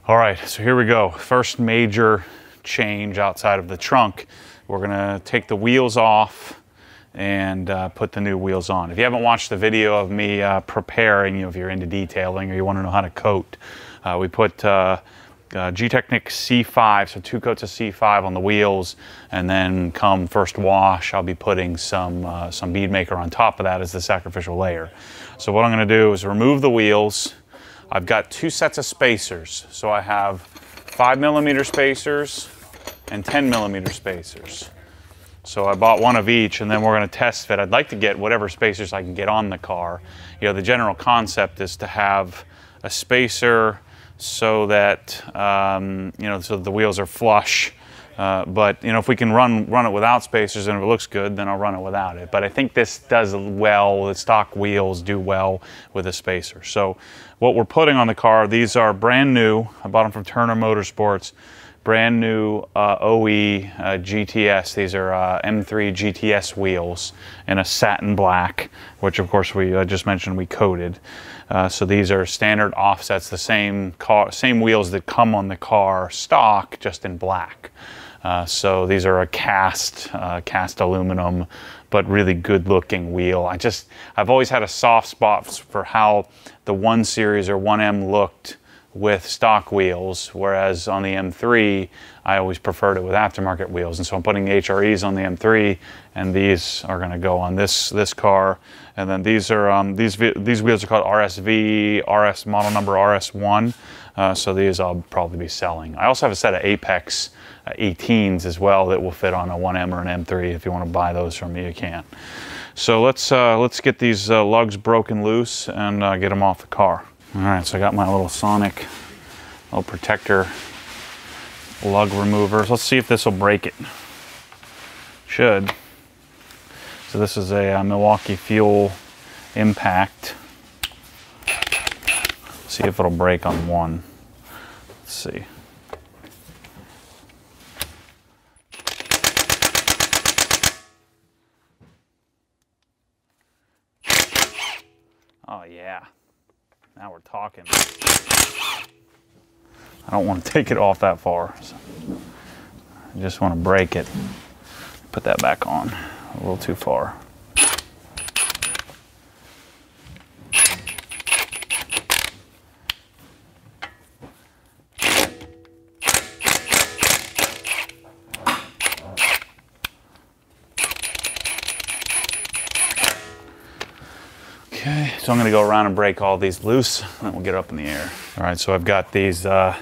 All right, so here we go. First major change outside of the trunk. We're gonna take the wheels off and put the new wheels on. If you haven't watched the video of me preparing, if you're into detailing or you wanna know how to coat, we put G-Technic C5, so 2 coats of C5 on the wheels, and then come first wash, I'll be putting some bead maker on top of that as the sacrificial layer. So what I'm gonna do is remove the wheels. I've got 2 sets of spacers. So I have 5mm spacers and 10mm spacers. So I bought one of each, and then we're gonna test fit. I'd like to get whatever spacers I can get on the car. The general concept is to have a spacer so that, so the wheels are flush. But if we can run it without spacers and if it looks good, then I'll run it without it. But I think this does well, the stock wheels do well with a spacer. So what we're putting on the car, these are brand new. I bought them from Turner Motorsports. Brand new OE GTS. These are M3 GTS wheels in a satin black, which of course we just mentioned we coated. So these are standard offsets, the same wheels that come on the car stock, just in black. So these are a cast aluminum, but really good looking wheel. I've always had a soft spot for how the 1 Series or 1M looked with stock wheels, whereas on the M3, I always preferred it with aftermarket wheels. And so I'm putting the HREs on the M3, and these are gonna go on this car. And then these are these wheels are called RSV, RS model number RS1. So these I'll probably be selling. I also have a set of Apex 18s as well that will fit on a 1M or an M3. If you want to buy those from me, you can. So let's get these lugs broken loose and get them off the car. All right, so I got my little Sonic little protector lug removers. Let's see if this will break it. Should. So this is a Milwaukee Fuel Impact. See if it'll break on one. Let's see. Oh yeah, now we're talking. I don't want to take it off that far. So I just want to break it. Put that back on a little too far. Okay, so I'm going to go around and break all these loose, and then we'll get up in the air. All right, so I've got these, my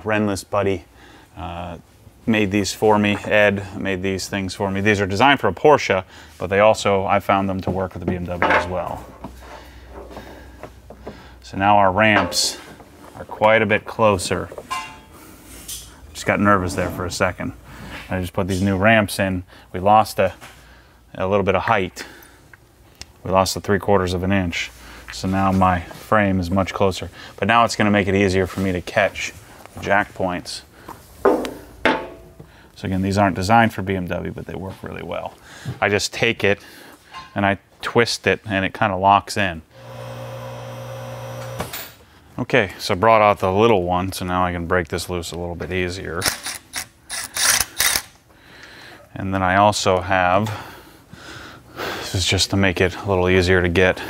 Renless buddy made these for me. Ed made these things for me. These are designed for a Porsche, but I found them to work with the BMW as well. So now our ramps are quite a bit closer. Just got nervous there for a second. I just put these new ramps in. We lost a little bit of height. We lost the 3/4 of an inch. So now my frame is much closer. But now it's going to make it easier for me to catch jack points. So again, these aren't designed for BMW, but they work really well. I just take it and I twist it and it kind of locks in. Okay, so I brought out the little one, so now I can break this loose a little bit easier. And then I also have, this is just to make it a little easier to get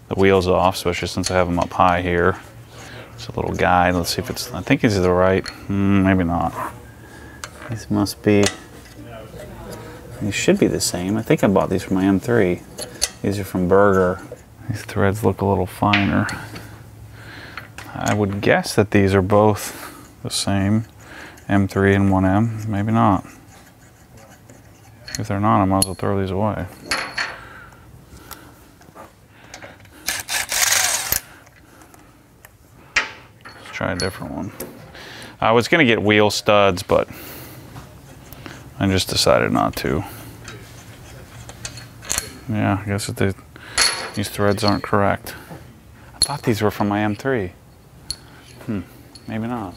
the wheels off, especially since I have them up high here. It's a little guide. Let's see if it's, I think these are the right, maybe not. These must be, these should be the same. I think I bought these from my M3. These are from Berger. These threads look a little finer. I would guess that these are both the same, M3 and 1M. Maybe not. If they're not, I might as well throw these away. Let's try a different one. I was going to get wheel studs, but I just decided not to. Yeah, I guess that these threads aren't correct. I thought these were from my M3. Maybe not.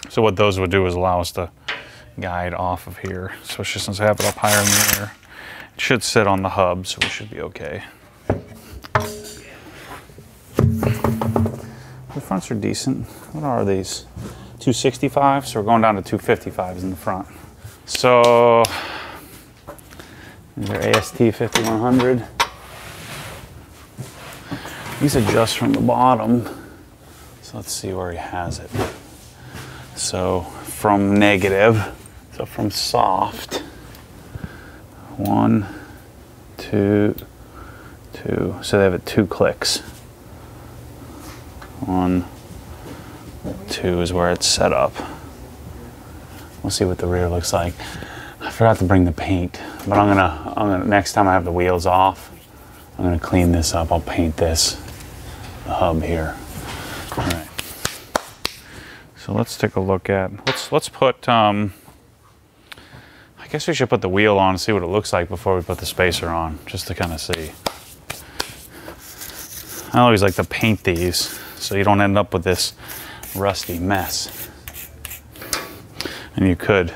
So what those would do is allow us to guide off of here, especially since I have it up higher in the air. It should sit on the hub, so we should be okay. The fronts are decent. What are these? 265, so we're going down to 255s in the front. So these are AST 5100. These adjust from the bottom. So let's see where he has it. So from negative, so from soft, 1, 2, 2. So they have it 2 clicks. 1, 2 is where it's set up. We'll see what the rear looks like. I forgot to bring the paint, but I'm gonna next time I have the wheels off, I'm gonna clean this up. I'll paint this, the hub here. All right. So let's take a look at. Let's put. I guess we should put the wheel on and see what it looks like before we put the spacer on, just to kind of see. I always like to paint these so you don't end up with this rusty mess. And we could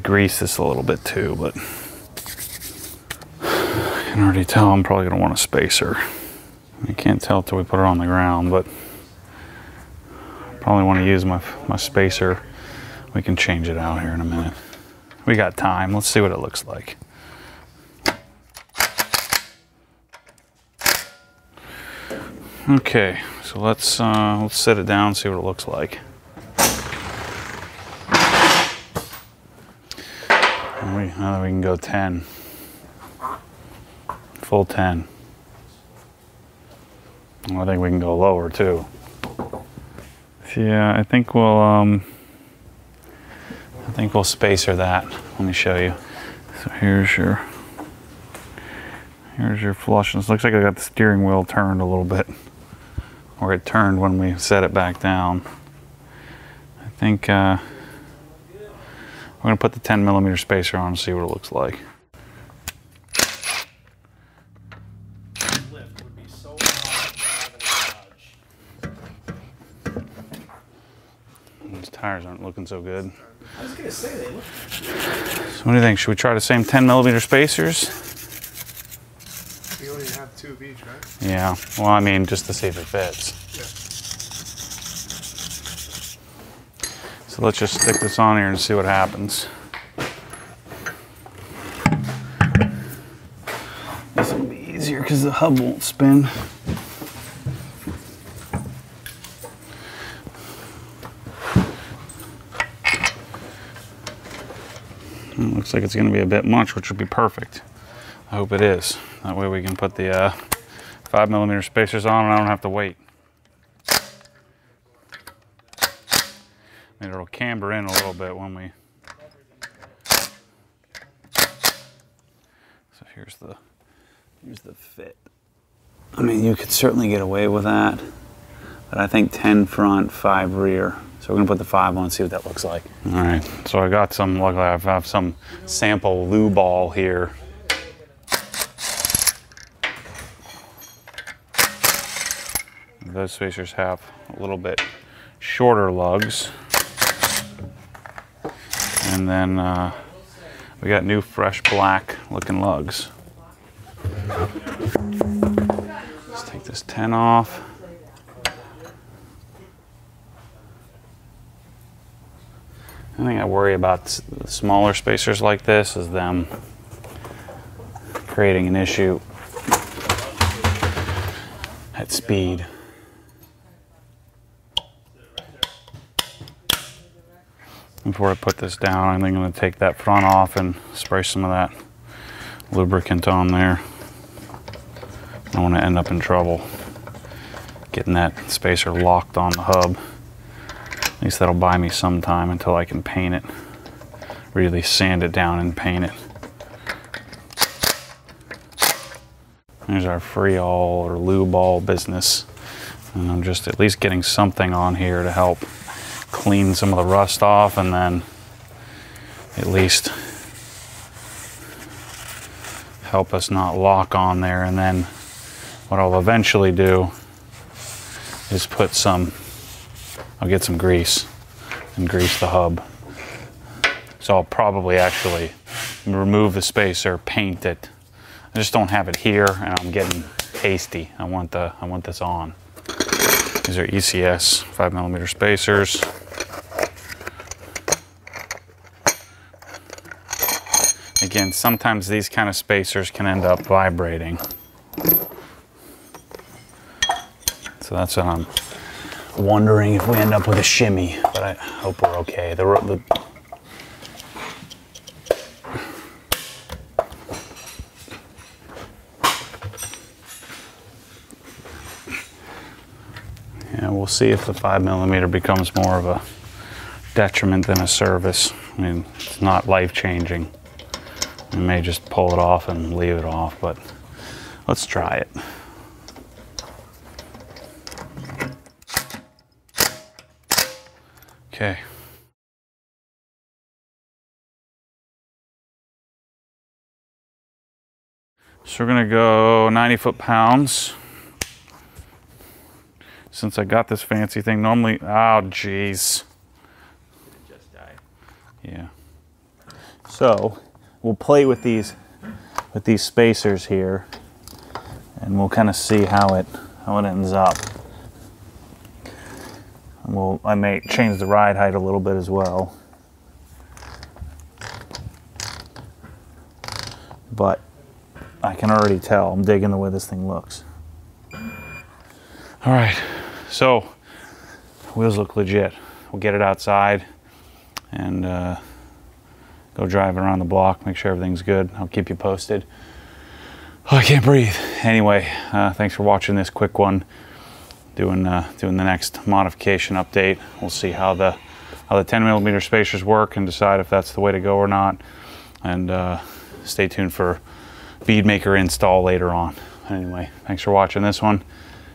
grease this a little bit too, but I can already tell I'm probably gonna want a spacer. I can't tell till we put it on the ground, but I probably want to use my spacer. We can change it out here in a minute. We got time. Let's see what it looks like. Okay, so let's set it down and see what it looks like. Now that we can go 10. Full 10. I think we can go lower too. Yeah, I think we'll spacer that. Let me show you. So here's your flush. This looks like I got the steering wheel turned a little bit, or it turned when we set it back down. I think we're gonna put the 10mm spacer on and see what it looks like. These tires aren't looking so good. I was gonna say they look. So what do you think? Should we try the same 10mm spacers? We only have 2 of each, right? Yeah. Well, I mean, just to see if it fits. Yeah. So let's just stick this on here and see what happens. This will be easier because the hub won't spin. It looks like it's going to be a bit much, which would be perfect. I hope it is. That way we can put the 5mm spacers on and I don't have to wait. And it'll camber in a little bit when we... So here's the fit. I mean, you could certainly get away with that, but I think 10 front, 5 rear. So we're gonna put the 5 on and see what that looks like. All right, so I got some, luckily I have some sample lube ball here. Those spacers have a little bit shorter lugs. And then we got new fresh black looking lugs. Let's take this 10 off. The thing I worry about the smaller spacers like this is them creating an issue at speed. Before I put this down, I think I'm going to take that front off and spray some of that lubricant on there. I don't want to end up in trouble getting that spacer locked on the hub. At least that'll buy me some time until I can paint it. Really sand it down and paint it. There's our free all or lube all business. And I'm just at least getting something on here to help clean some of the rust off, and then at least help us not lock on there. And then what I'll eventually do is put some, I'll get some grease and grease the hub. So I'll probably actually remove the spacer, paint it. I just don't have it here, and I'm getting hasty. I want this on. These are ECS 5mm spacers. Again, sometimes these kind of spacers can end up vibrating. So that's what I'm wondering, if we end up with a shimmy, but I hope we're okay. Yeah, we'll see if the 5mm becomes more of a detriment than a service. I mean, it's not life-changing. We may just pull it off and leave it off, but let's try it. Okay. So we're gonna go 90 foot-pounds. Since I got this fancy thing, normally, oh geez. It just died. Yeah. So we'll play with these spacers here, and we'll kind of see how it ends up. And I may change the ride height a little bit as well. But I can already tell I'm digging the way this thing looks. All right, so wheels look legit. We'll get it outside and go drive around the block, make sure everything's good. I'll keep you posted. Oh, I can't breathe. Anyway, thanks for watching this quick one. Doing the next modification update. We'll see how the 10mm spacers work and decide if that's the way to go or not. And stay tuned for bead maker install later on. Anyway, thanks for watching this one.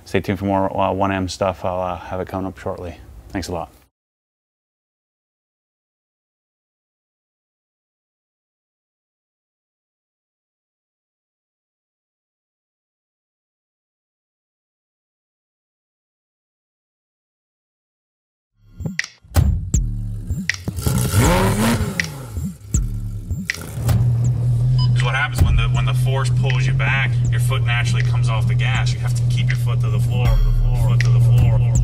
Stay tuned for more 1M stuff. I'll have it coming up shortly. Thanks a lot. What happens when the force pulls you back, your foot naturally comes off the gas. You have to keep your foot to the floor, foot to the floor.